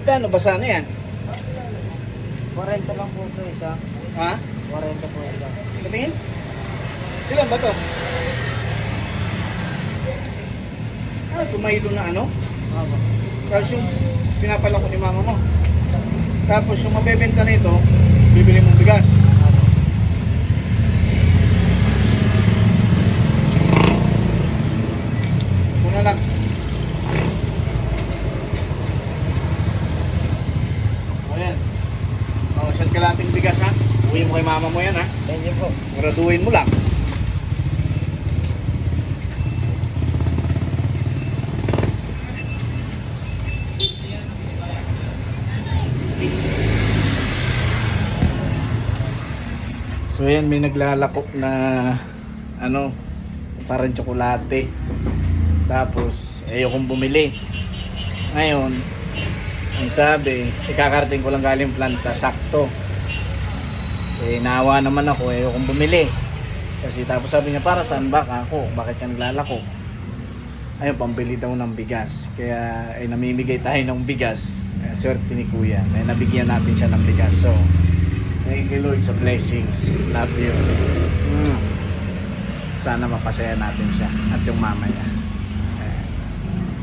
Magkano ba sana yan? 40 lang po ito isa. Ha? 40 po isa. Katingin? Ilan ba to? Ah, tumaylo na ano? Opo. Tapos yung pinapalako ni mama mo. Tapos yung mabebenta nito, bibili mong bigas. Opo. Una lang. O yan. O, saan kalating bigas ha? Uwi mo kay mama mo yan ha? Thank you po. Graduin mo lang. So yan, may naglalako na ano, parang tsokolate. Tapos ayokong bumili. Ngayon, ang sabi, ikakarating ko lang galing planta, sakto. Eh naawa naman ako, ayokong bumili. Kasi tapos sabi niya, para saan ba ako? Bakit ka naglalako? Ayun, pambili daw ng bigas. Kaya ay namimigay tayo ng bigas. Swerte ni Kuya. Ay nabigyan natin siya ng bigas. So, thank you Lord sa blessings. Love you. Sana mapasaya natin siya at yung mama niya.